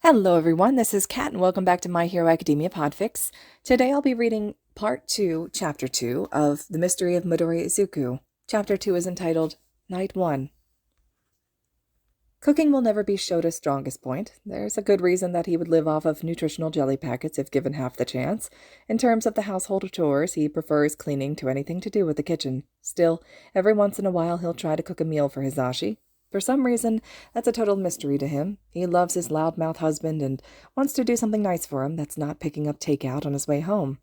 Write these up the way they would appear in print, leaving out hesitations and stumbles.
Hello everyone, this is Kat and welcome back to My Hero Academia Podfics. Today I'll be reading Part 2, Chapter 2 of The Mystery of Midoriya Izuku. Chapter 2 is entitled Night 1. Cooking will never be Shota's strongest point. There's a good reason that he would live off of nutritional jelly packets if given half the chance. In terms of the household chores, he prefers cleaning to anything to do with the kitchen. Still, every once in a while he'll try to cook a meal for Hisashi. For some reason, that's a total mystery to him. He loves his loudmouth husband and wants to do something nice for him that's not picking up takeout on his way home.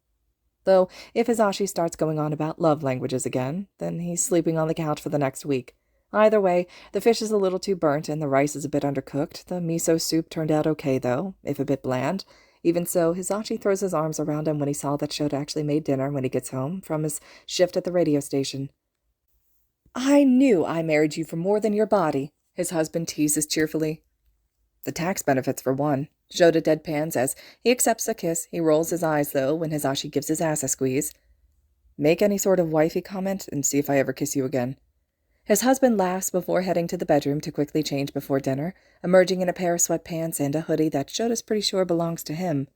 Though, if Hisashi starts going on about love languages again, then he's sleeping on the couch for the next week. Either way, the fish is a little too burnt and the rice is a bit undercooked. The miso soup turned out okay, though, if a bit bland. Even so, Hisashi throws his arms around him when he saw that Shota actually made dinner when he gets home from his shift at the radio station. "I knew I married you for more than your body," his husband teases cheerfully. "The tax benefits for one." Shota deadpans as he accepts a kiss. He rolls his eyes, though, when Hisashi gives his ass a squeeze. "Make any sort of wifey comment and see if I ever kiss you again." His husband laughs before heading to the bedroom to quickly change before dinner, emerging in a pair of sweatpants and a hoodie that Shota's pretty sure belongs to him.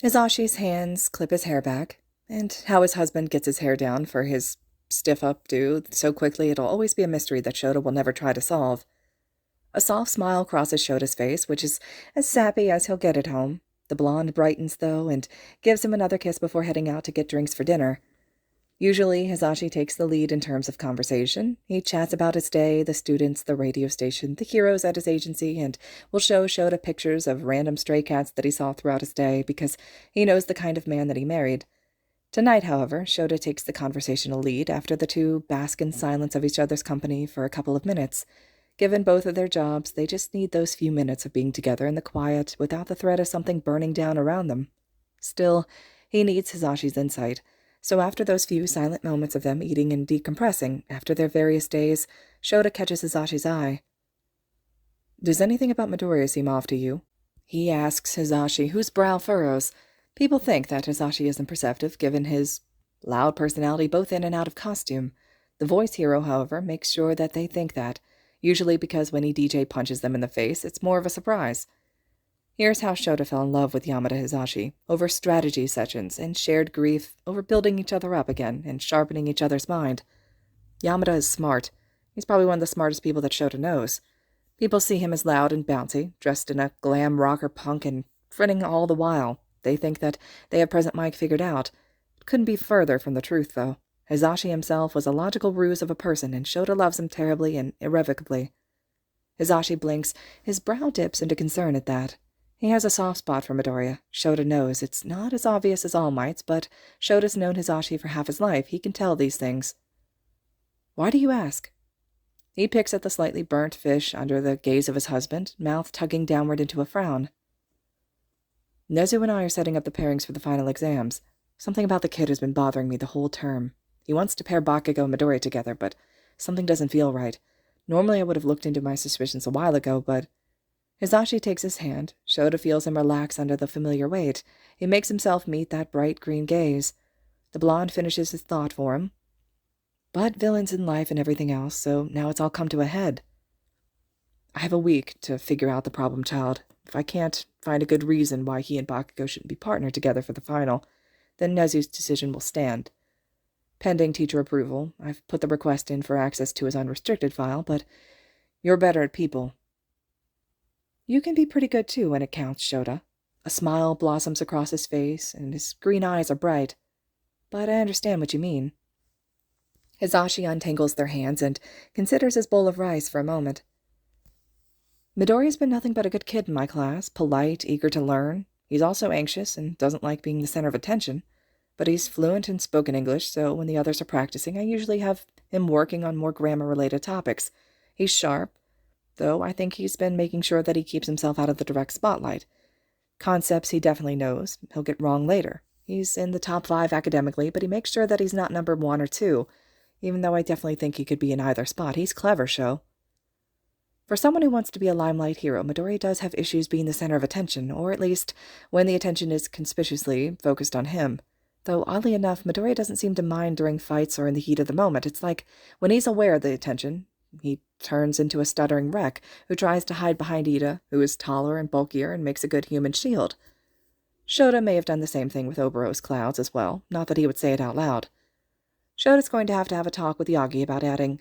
Hisashi's hands clip his hair back, and how his husband gets his hair down for his stiff updo so quickly it'll always be a mystery that Shota will never try to solve. A soft smile crosses Shota's face, which is as sappy as he'll get at home. The blonde brightens, though, and gives him another kiss before heading out to get drinks for dinner. Usually, Hisashi takes the lead in terms of conversation. He chats about his day, the students, the radio station, the heroes at his agency, and will show Shota pictures of random stray cats that he saw throughout his day because he knows the kind of man that he married. Tonight, however, Shota takes the conversational lead after the two bask in silence of each other's company for a couple of minutes. Given both of their jobs, they just need those few minutes of being together in the quiet without the threat of something burning down around them. Still, he needs Hisashi's insight, so after those few silent moments of them eating and decompressing after their various days, Shota catches Hisashi's eye. "Does anything about Midoriya seem off to you?" he asks Hisashi, whose brow furrows. People think that Hisashi isn't perceptive, given his loud personality both in and out of costume. The voice hero, however, makes sure that they think that, usually because when DJ punches them in the face, it's more of a surprise. Here's how Shota fell in love with Yamada Hisashi, over strategy sessions and shared grief, over building each other up again and sharpening each other's mind. Yamada is smart. He's probably one of the smartest people that Shota knows. People see him as loud and bouncy, dressed in a glam rocker punk and fretting all the while. They think that they have Present Mike figured out. It couldn't be further from the truth, though. Hisashi himself was a logical ruse of a person, and Shota loves him terribly and irrevocably. Hisashi blinks. His brow dips into concern at that. He has a soft spot for Midoriya. Shota knows. It's not as obvious as All Might's, but Shota's known Hisashi for half his life. He can tell these things. "Why do you ask?" He picks at the slightly burnt fish under the gaze of his husband, mouth tugging downward into a frown. "Nezu and I are setting up the pairings for the final exams. Something about the kid has been bothering me the whole term. He wants to pair Bakugo and Midoriya together, but something doesn't feel right. Normally I would have looked into my suspicions a while ago, but—" Hisashi takes his hand. Shota feels him relax under the familiar weight. He makes himself meet that bright green gaze. The blonde finishes his thought for him. "But villains in life and everything else, so now it's all come to a head. I have a week to figure out the problem child. If I can't find a good reason why he and Bakugo shouldn't be partnered together for the final, then Nezu's decision will stand. Pending teacher approval, I've put the request in for access to his unrestricted file, but you're better at people." "You can be pretty good, too, when it counts, Shota." A smile blossoms across his face, and his green eyes are bright. "But I understand what you mean." Hisashi untangles their hands and considers his bowl of rice for a moment. "Midoriya's been nothing but a good kid in my class, polite, eager to learn. He's also anxious and doesn't like being the center of attention. But he's fluent in spoken English, so when the others are practicing, I usually have him working on more grammar-related topics. He's sharp, though I think he's been making sure that he keeps himself out of the direct spotlight. Concepts he definitely knows. He'll get wrong later. He's in the top 5 academically, but he makes sure that he's not number 1 or 2, even though I definitely think he could be in either spot. He's clever, Sho." For someone who wants to be a limelight hero, Midoriya does have issues being the center of attention, or at least when the attention is conspicuously focused on him. Though, oddly enough, Midoriya doesn't seem to mind during fights or in the heat of the moment. It's like, when he's aware of the attention, He turns into a stuttering wreck who tries to hide behind Ida, who is taller and bulkier and makes a good human shield. Shota may have done the same thing with Obero's clouds as well, not that he would say it out loud. Shota's going to have a talk with Yagi about adding,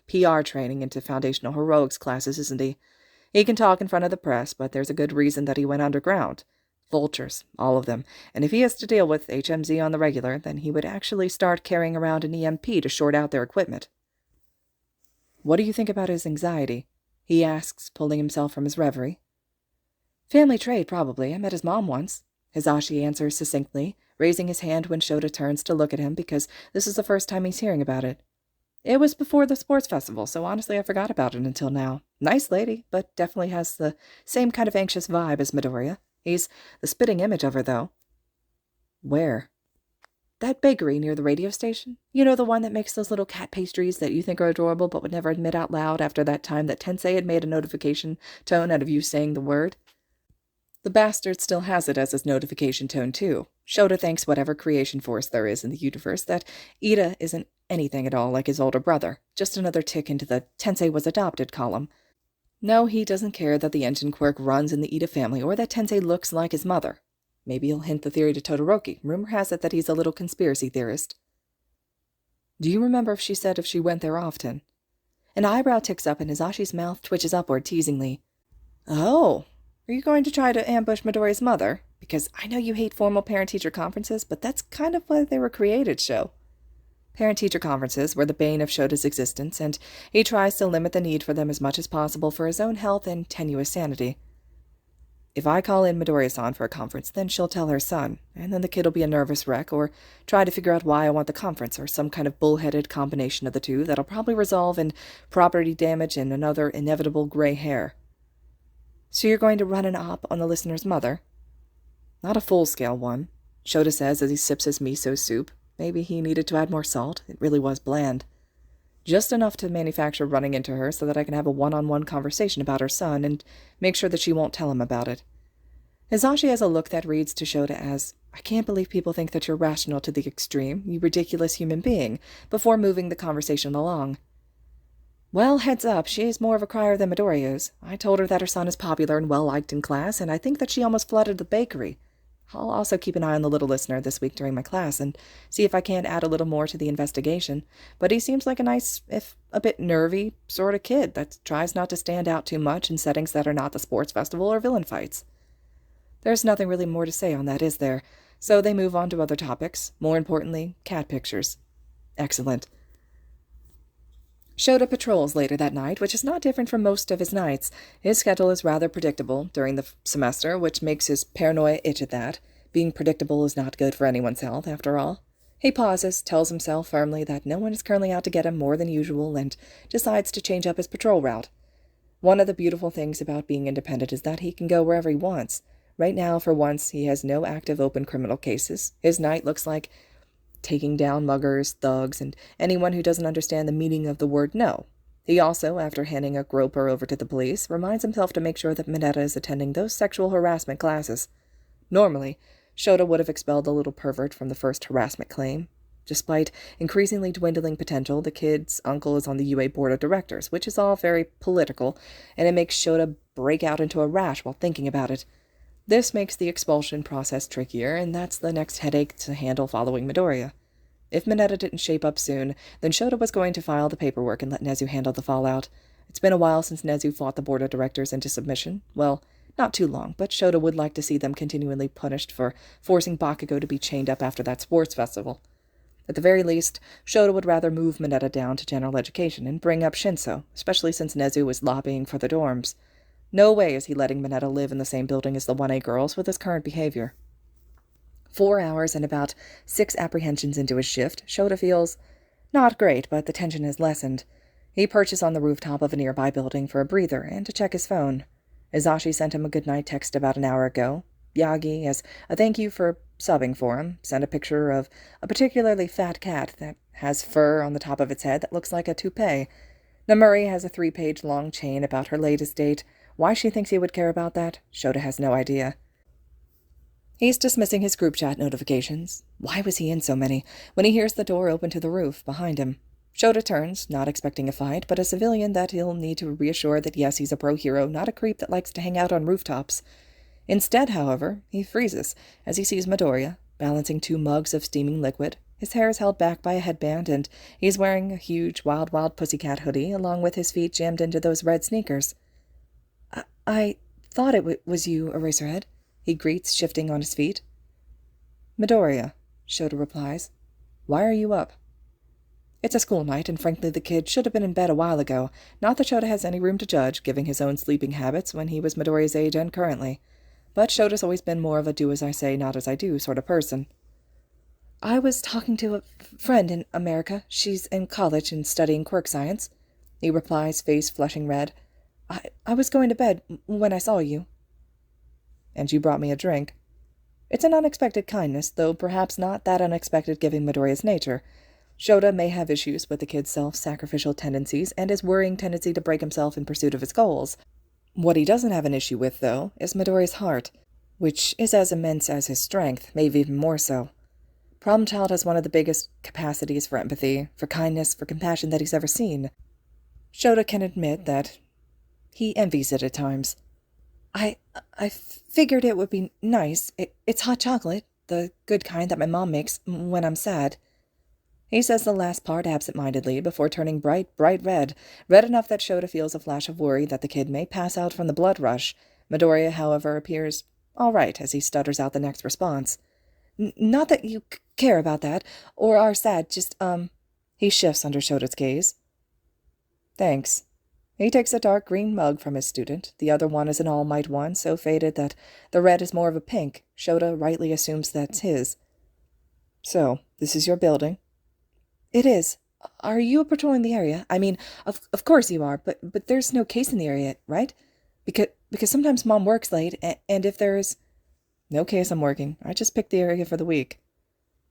PR training into foundational heroics classes, isn't he? He can talk in front of the press, but there's a good reason that he went underground. Vultures, all of them, and if he has to deal with HMZ on the regular, then he would actually start carrying around an EMP to short out their equipment. What do you think about his anxiety? He asks, pulling himself from his reverie. Family trait, probably. I met his mom once. Hisashi answers succinctly, raising his hand when Shota turns to look at him because this is the first time he's hearing about it. It was before the sports festival, so honestly I forgot about it until now. Nice lady, but definitely has the same kind of anxious vibe as Midoriya. He's the spitting image of her, though. Where? That bakery near the radio station. You know, the one that makes those little cat pastries that you think are adorable but would never admit out loud after that time that Tensei had made a notification tone out of you saying the word? The bastard still has it as his notification tone, too. Shota thanks whatever creation force there is in the universe that Ida isn't anything at all like his older brother, just another tick into the Tensei was adopted column. No, he doesn't care that the engine quirk runs in the Ida family or that Tensei looks like his mother. Maybe he'll hint the theory to Todoroki. Rumor has it that he's a little conspiracy theorist. Do you remember if she said if she went there often? An eyebrow ticks up and Hisashi's mouth twitches upward teasingly. Oh, are you going to try to ambush Midoriya's mother? Because I know you hate formal parent-teacher conferences, but that's kind of why they were created, Sho. Parent-teacher conferences were the bane of Shota's existence, and he tries to limit the need for them as much as possible for his own health and tenuous sanity. If I call in Midoriya-san for a conference, then she'll tell her son, and then the kid'll be a nervous wreck, or try to figure out why I want the conference, or some kind of bullheaded combination of the two that'll probably resolve in property damage and another inevitable gray hair. So you're going to run an op on the listener's mother? Not a full-scale one, Shota says as he sips his miso soup. Maybe he needed to add more salt. It really was bland. Just enough to manufacture running into her so that I can have a one-on-one conversation about her son and make sure that she won't tell him about it. Hisashi has a look that reads to Shota as, I can't believe people think that you're rational to the extreme, you ridiculous human being, before moving the conversation along. Well, heads up, she's more of a crier than Midoriya is. I told her that her son is popular and well-liked in class, and I think that she almost flooded the bakery. I'll also keep an eye on the little listener this week during my class and see if I can't add a little more to the investigation, but he seems like a nice, if a bit nervy, sort of kid that tries not to stand out too much in settings that are not the sports festival or villain fights. There's nothing really more to say on that, is there? So they move on to other topics, more importantly, cat pictures. Excellent. Shota patrols later that night, which is not different from most of his nights. His schedule is rather predictable during the semester, which makes his paranoia itch at that. Being predictable is not good for anyone's health, after all. He pauses, tells himself firmly that no one is currently out to get him more than usual, and decides to change up his patrol route. One of the beautiful things about being independent is that he can go wherever he wants. Right now, for once, he has no active open criminal cases. His night looks like taking down muggers, thugs, and anyone who doesn't understand the meaning of the word no. He also, after handing a groper over to the police, reminds himself to make sure that Mineta is attending those sexual harassment classes. Normally, Shota would have expelled the little pervert from the first harassment claim. Despite increasingly dwindling potential, the kid's uncle is on the UA board of directors, which is all very political, and it makes Shota break out into a rash while thinking about it. This makes the expulsion process trickier, and that's the next headache to handle following Midoriya. If Mineta didn't shape up soon, then Shota was going to file the paperwork and let Nezu handle the fallout. It's been a while since Nezu fought the board of directors into submission. Well, not too long, but Shota would like to see them continually punished for forcing Bakugo to be chained up after that sports festival. At the very least, Shota would rather move Mineta down to general education and bring up Shinso, especially since Nezu was lobbying for the dorms. No way is he letting Mineta live in the same building as the 1A girls with his current behavior. 4 hours and about 6 apprehensions into his shift, Shota feels not great, but the tension has lessened. He perches on the rooftop of a nearby building for a breather and to check his phone. Hisashi sent him a goodnight text about an hour ago. Yagi, as a thank you for subbing for him, sent a picture of a particularly fat cat that has fur on the top of its head that looks like a toupee. Namuri has a 3-page long chain about her latest date. Why she thinks he would care about that, Shota has no idea. He's dismissing his group chat notifications. Why was he in so many when he hears the door open to the roof behind him? Shota turns, not expecting a fight, but a civilian that he'll need to reassure that yes, he's a pro-hero, not a creep that likes to hang out on rooftops. Instead, however, he freezes as he sees Midoriya, balancing 2 mugs of steaming liquid. His hair is held back by a headband, and he's wearing a huge Wild Wild Pussycat hoodie, along with his feet jammed into those red sneakers. I thought it was you, Eraserhead, he greets, shifting on his feet. Midoriya, Shota replies. Why are you up? It's a school night, and frankly the kid should have been in bed a while ago. Not that Shota has any room to judge, given his own sleeping habits when he was Midoriya's age and currently. But Shota's always been more of a do-as-I-say, not-as-I-do sort of person. I was talking to a friend in America. She's in college and studying quirk science, he replies, face flushing red. I was going to bed when I saw you. And you brought me a drink. It's an unexpected kindness, though perhaps not that unexpected given Midoriya's nature. Shota may have issues with the kid's self-sacrificial tendencies and his worrying tendency to break himself in pursuit of his goals. What he doesn't have an issue with, though, is Midoriya's heart, which is as immense as his strength, maybe even more so. Problem Child has one of the biggest capacities for empathy, for kindness, for compassion that he's ever seen. Shota can admit that he envies it at times. I figured it would be nice. It's hot chocolate, the good kind that my mom makes when I'm sad. He says the last part absent-mindedly before turning bright red enough that Shota feels a flash of worry that the kid may pass out from the blood rush. Midoriya, however, appears all right as he stutters out the next response. Not that you care about that, or are sad, just, He shifts under Shota's gaze. Thanks. He takes a dark green mug from his student. The other one is an All Might one, so faded that the red is more of a pink. Shota rightly assumes that's his. So, this is your building? It is. Are you patrolling the area? I mean, of course you are, but there's no case in the area, right? Because sometimes Mom works late, and if there's... No case I'm working. I just picked the area for the week.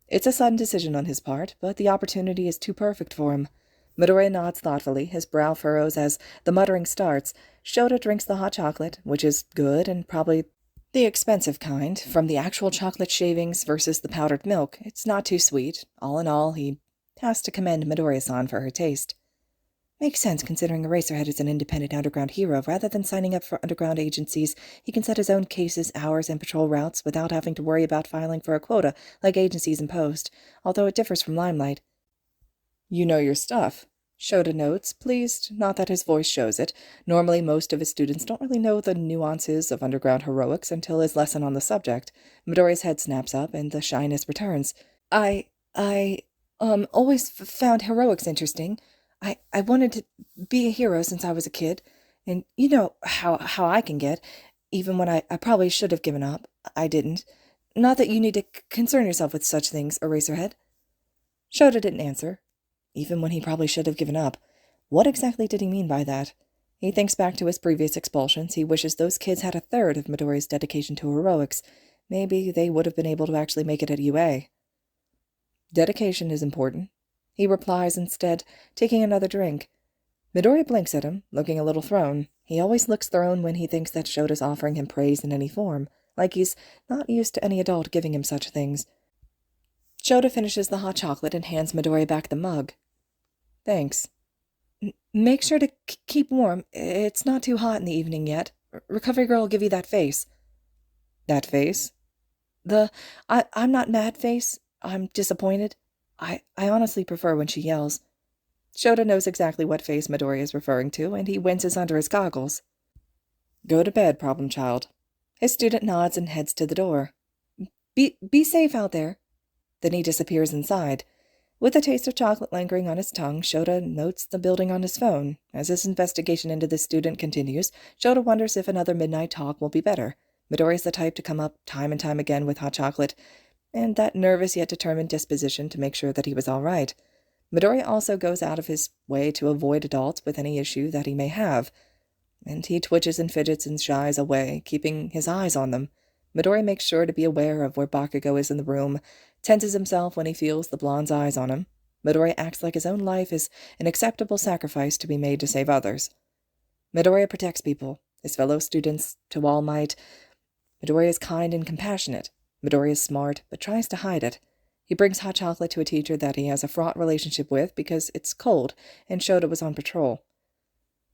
It's a sudden decision on his part, but the opportunity is too perfect for him. Midoriya nods thoughtfully, his brow furrows as the muttering starts. Shota drinks the hot chocolate, which is good and probably the expensive kind, from the actual chocolate shavings versus the powdered milk. It's not too sweet. All in all, he has to commend Midoriya-san for her taste. Makes sense considering Eraserhead is an independent underground hero. Rather than signing up for underground agencies, he can set his own cases, hours, and patrol routes without having to worry about filing for a quota like agencies impose, although it differs from Limelight. You know your stuff, Shota notes, pleased, not that his voice shows it. Normally most of his students don't really know the nuances of underground heroics until his lesson on the subject. Midoriya's head snaps up, and the shyness returns. I always found heroics interesting. I wanted to be a hero since I was a kid, and you know how I can get, even when I probably should have given up. I didn't. Not that you need to concern yourself with such things, Eraserhead. Shota didn't answer. Even when he probably should have given up. What exactly did he mean by that? He thinks back to his previous expulsions. He wishes those kids had a third of Midoriya's dedication to heroics. Maybe they would have been able to actually make it at UA. Dedication is important, he replies instead, taking another drink. Midoriya blinks at him, looking a little thrown. He always looks thrown when he thinks that Shota's offering him praise in any form, like he's not used to any adult giving him such things. Shota finishes the hot chocolate and hands Midoriya back the mug. Thanks. Make sure to keep warm. It's not too hot in the evening yet. Recovery girl will give you that face. That face? I'm not mad face. I'm disappointed. I honestly prefer when she yells. Shota knows exactly what face Midoriya is referring to, and he winces under his goggles. Go to bed, Problem Child. His student nods and heads to the door. Be safe out there. Then he disappears inside. With a taste of chocolate lingering on his tongue, Shota notes the building on his phone. As his investigation into this student continues, Shota wonders if another midnight talk will be better. Midoriya's the type to come up time and time again with hot chocolate, and that nervous yet determined disposition to make sure that he was all right. Midoriya also goes out of his way to avoid adults with any issue that he may have, and he twitches and fidgets and shies away, keeping his eyes on them. Midoriya makes sure to be aware of where Bakugo is in the room, tenses himself when he feels the blonde's eyes on him. Midoriya acts like his own life is an acceptable sacrifice to be made to save others. Midoriya protects people, his fellow students, to all might. Midoriya is kind and compassionate. Midoriya is smart, but tries to hide it. He brings hot chocolate to a teacher that he has a fraught relationship with because it's cold and Shota was on patrol.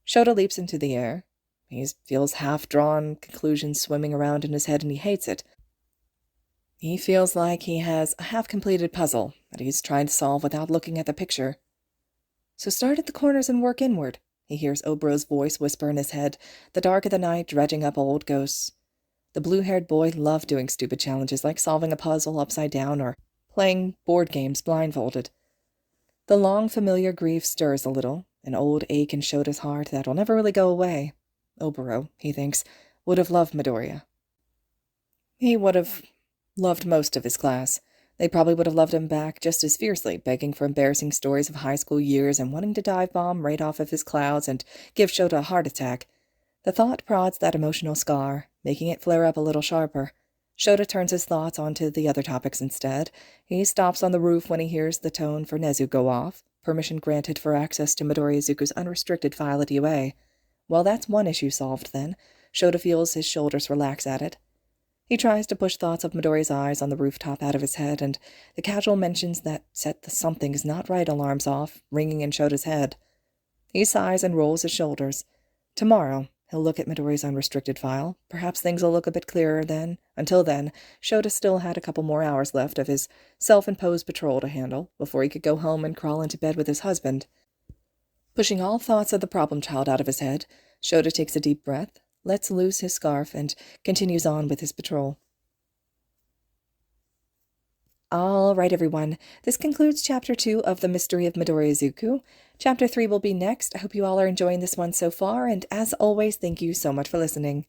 Shota leaps into the air. He feels half-drawn conclusions swimming around in his head and he hates it. He feels like he has a half-completed puzzle that he's trying to solve without looking at the picture. So start at the corners and work inward, he hears Obero's voice whisper in his head, the dark of the night dredging up old ghosts. The blue-haired boy loved doing stupid challenges like solving a puzzle upside down or playing board games blindfolded. The long, familiar grief stirs a little, an old ache in Shota's heart that will never really go away. Obero, he thinks, would have loved Midoriya. He would have loved most of his class. They probably would have loved him back just as fiercely, begging for embarrassing stories of high school years and wanting to dive bomb right off of his clouds and give Shota a heart attack. The thought prods that emotional scar, making it flare up a little sharper. Shota turns his thoughts onto the other topics instead. He stops on the roof when he hears the tone for Nezu go off, permission granted for access to Midoriya Izuku's unrestricted file at UA. Well, that's one issue solved, then. Shota feels his shoulders relax at it. He tries to push thoughts of Midoriya's eyes on the rooftop out of his head, and the casual mentions that set the something's not right alarms off, ringing in Shota's head. He sighs and rolls his shoulders. Tomorrow, he'll look at Midoriya's unrestricted file. Perhaps things will look a bit clearer then. Until then, Shota still had a couple more hours left of his self-imposed patrol to handle before he could go home and crawl into bed with his husband. Pushing all thoughts of the problem child out of his head, Shota takes a deep breath, lets loose his scarf, and continues on with his patrol. All right, everyone. This concludes Chapter 2 of The Mystery of Midoriya Izuku. Chapter 3 will be next. I hope you all are enjoying this one so far, and as always, thank you so much for listening.